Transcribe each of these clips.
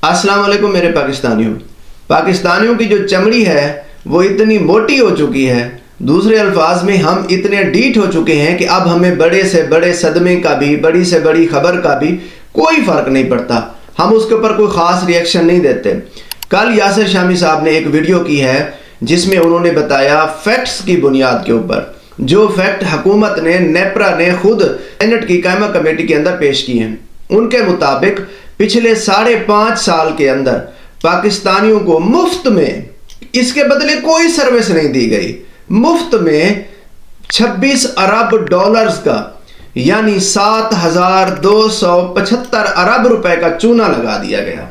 अस्सलाम वालेकुम मेरे पाकिस्तानियों की जो चमड़ी है वो इतनी मोटी हो चुकी है, दूसरे अल्फाज में हम इतने डीठ हो चुके हैं कि अब हमें बड़े से बड़े सदमे का भी, बड़ी से बड़ी खबर का भी कोई फ़र्क नहीं पड़ता, हम उसके ऊपर कोई ख़ास रिएक्शन नहीं देते। कल यासिर शामी साहब ने एक वीडियो की है जिसमें उन्होंने बताया फैक्ट्स की बुनियाद के ऊपर, जो फैक्ट हुकूमत ने, नेप्रा ने खुद सेनेट की कायमा कमेटी के अंदर पेश किए हैं। उनके मुताबिक पिछले 5.5 साल के अंदर पाकिस्तानियों को मुफ्त में, इसके बदले कोई सर्विस नहीं दी गई, मुफ्त में 26 अरब डॉलर्स का यानी 7,275 अरब रुपए का चूना लगा दिया गया।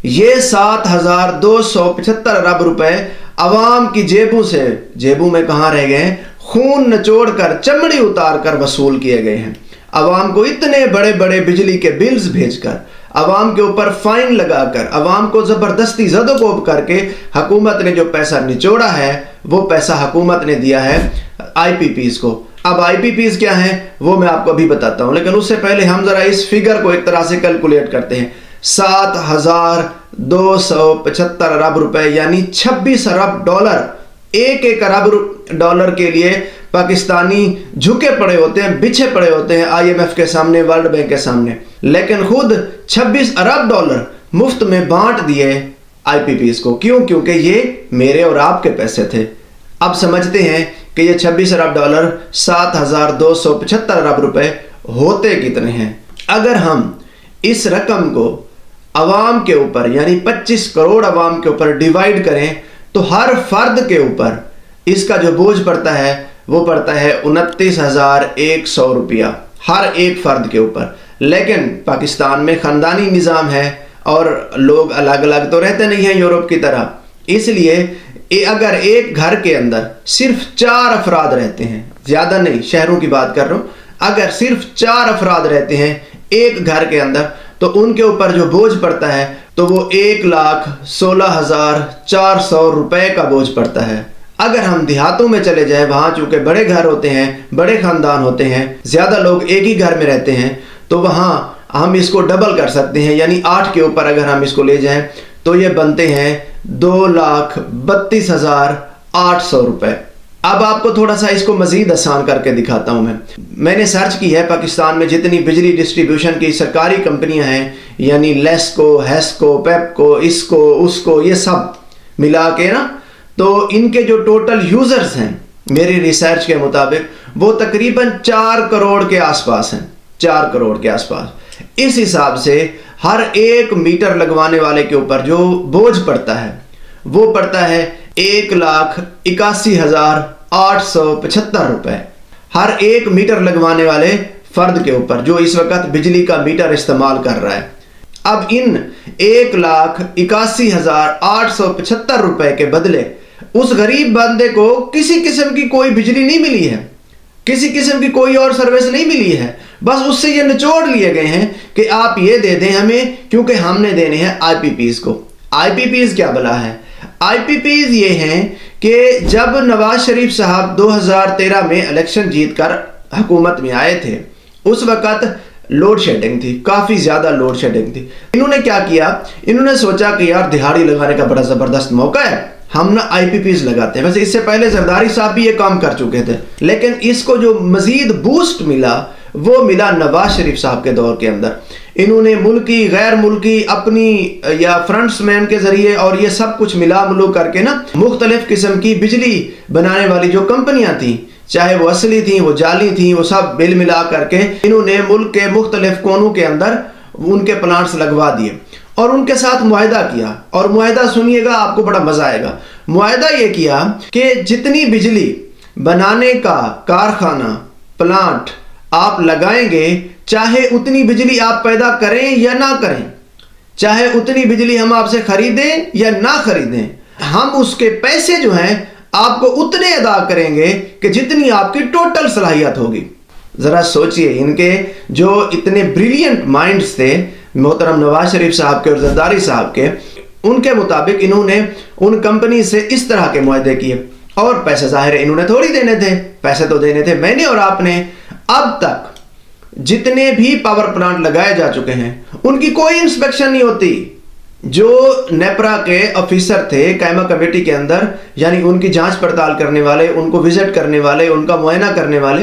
ये 7,275 अरब रुपए अवाम की जेबों से, जेबों में कहाँ रह गए, खून निचोड़ कर, चमड़ी उतार कर वसूल किए गए हैं। अवाम को इतने बड़े बड़े बिजली के बिल्स भेजकर, अवाम के ऊपर फाइन लगाकर, अवाम को जबरदस्ती ज़दोकोब करके हुकूमत ने जो पैसा निचोड़ा है वो पैसा हुकूमत ने दिया है IPPs को। अब IPPs क्या हैं वो मैं आपको अभी बताता हूं, लेकिन उससे पहले हम जरा इस फिगर को एक तरह से कैलकुलेट करते हैं। 7,275 अरब रुपए यानी 26 अरब डॉलर। एक अरब डॉलर के लिए पाकिस्तानी झुके पड़े होते हैं, बिछे पड़े होते हैं IMF के सामने, वर्ल्ड बैंक के सामने, लेकिन खुद 26 अरब डॉलर मुफ्त में बांट दिए IPPs को। क्यों? क्योंकि ये मेरे और आपके पैसे थे। अब समझते हैं कि ये 26 अरब डॉलर 7,275 अरब रुपए होते कितने हैं। अगर हम इस रकम को अवाम के ऊपर यानी 25 करोड़ अवाम के ऊपर डिवाइड करें तो हर फर्द के ऊपर इसका जो बोझ पड़ता है वो पड़ता है 29,100 रुपया हर एक फर्द के ऊपर। लेकिन पाकिस्तान में ख़ानदानी निज़ाम है और लोग अलग अलग तो रहते नहीं हैं यूरोप की तरह, इसलिए अगर एक घर के अंदर सिर्फ 4 अफराद रहते हैं, ज़्यादा नहीं, शहरों की बात कर रहा हूँ, अगर सिर्फ 4 अफराद रहते हैं एक घर के अंदर तो उनके ऊपर जो बोझ पड़ता है तो वो 1,16,400 रुपए का बोझ पड़ता है। अगर हम देहातों में चले जाएं, वहाँ चूँकि बड़े घर होते हैं, बड़े ख़ानदान होते हैं, ज़्यादा लोग एक ही घर में रहते हैं, तो वहाँ हम इसको डबल कर सकते हैं, यानी 8 के ऊपर अगर हम इसको ले जाएं तो ये बनते हैं 2,32,800 रुपए। अब आपको थोड़ा सा इसको मज़ीद आसान करके दिखाता हूँ। मैंने सर्च की है पाकिस्तान में जितनी बिजली डिस्ट्रीब्यूशन की सरकारी कंपनियाँ हैं, यानी लेस्को, हेस्को, पेप्को, इसको, उसको, ये सब मिला के ना, तो इनके जो टोटल यूज़र्स हैं मेरी रिसर्च के मुताबिक वो तकरीबन 4 करोड़ के आसपास हैं, 4 करोड़ के आसपास। इस हिसाब से हर एक मीटर लगवाने वाले के ऊपर जो बोझ पड़ता है वो पड़ता है 1,81,875 रुपए हर एक मीटर लगवाने वाले फर्द के ऊपर जो इस वक्त बिजली का मीटर इस्तेमाल कर रहा है। अब इन 1,81,875 रुपए के बदले उस गरीब बंदे को किसी किस्म की कोई बिजली नहीं मिली है, किसी किस्म की कोई और सर्विस नहीं मिली है, बस उससे ये निचोड़ लिए गए हैं कि आप ये दे दें हमें क्योंकि हमने देने हैं IPPs को। IPPs क्या भला है? IPPs ये हैं कि जब नवाज शरीफ साहब 2013 में इलेक्शन जीतकर हुकूमत में आए थे उस वक़्त लोड शेडिंग थी, काफ़ी ज़्यादा लोड शेडिंग थी। इन्होंने क्या किया, इन्होंने सोचा कि यार दिहाड़ी लगाने का बड़ा ज़बरदस्त मौका है, हम ना IPPs लगाते हैं। वैसे इससे पहले जरदारी साहब भी ये काम कर चुके थे, लेकिन इसको जो मज़ीद बूस्ट मिला वो मिला नवाज शरीफ साहब के दौर के अंदर। इन्होंने मुल्की, गैर मुल्की, अपनी या फ्रंट्समैन के ज़रिए और ये सब कुछ मिला मिलू करके ना मुख्तलिफ किस्म की बिजली बनाने वाली जो कंपनियां थी, चाहे वो असली थी, वो जाली थी, वो सब बिल मिला करके इन्होंने मुल्क के मुख्तलिफ कोनों के अंदर उनके प्लांट्स लगवा दिए और उनके साथ मुआहदा किया। और मुआहदा सुनिएगा, आपको बड़ा मज़ा आएगा। मुआहदा ये किया कि जितनी बिजली बनाने का कारखाना, प्लांट आप लगाएंगे, चाहे उतनी बिजली आप पैदा करें या ना करें, चाहे उतनी बिजली हम आपसे खरीदें या ना खरीदें, हम उसके पैसे जो हैं आपको उतने अदा करेंगे कि जितनी आपकी टोटल सलाहियत होगी। ज़रा सोचिए, इनके जो इतने ब्रिलियंट माइंड्स थे मोहतरम नवाज शरीफ साहब के और जरदारी साहब के, उनके मुताबिक इन्होंने उन कंपनी से इस तरह के मुआहदे किए और पैसे ज़ाहिर है इन्होंने थोड़ी देने थे, पैसे तो देने थे मैंने और आपने। अब तक जितने भी पावर प्लांट लगाए जा चुके हैं उनकी कोई इंस्पेक्शन नहीं होती। जो नेपरा के ऑफिसर थे कायमा कमेटी के अंदर, यानी उनकी जांच पड़ताल करने वाले, उनको विजिट करने वाले, उनका मुआयना करने वाले,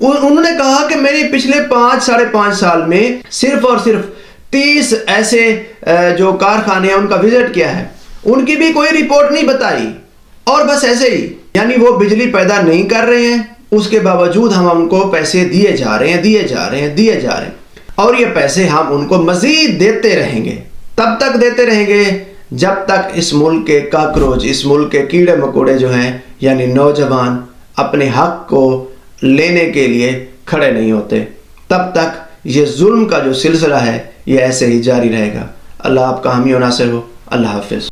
उन्होंने कहा कि मैंने पिछले 5-5.5 साल में सिर्फ और सिर्फ 30 ऐसे जो कारखाने हैं उनका विजिट किया है, उनकी भी कोई रिपोर्ट नहीं बताई। और बस ऐसे ही, यानी वो बिजली पैदा नहीं कर रहे हैं, उसके बावजूद हम उनको पैसे दिए जा रहे हैं, और ये पैसे हम उनको मजीद देते रहेंगे। तब तक देते रहेंगे जब तक इस मुल्क के काकरोच, इस मुल्क के कीड़े मकोड़े जो हैं, यानी नौजवान अपने हक को लेने के लिए खड़े नहीं होते। तब तक ये जुल्म का जो सिलसिला है ये ऐसे ही जारी रहेगा। अल्लाह आपका हामी और नासिर हो। अल्लाह हाफिज।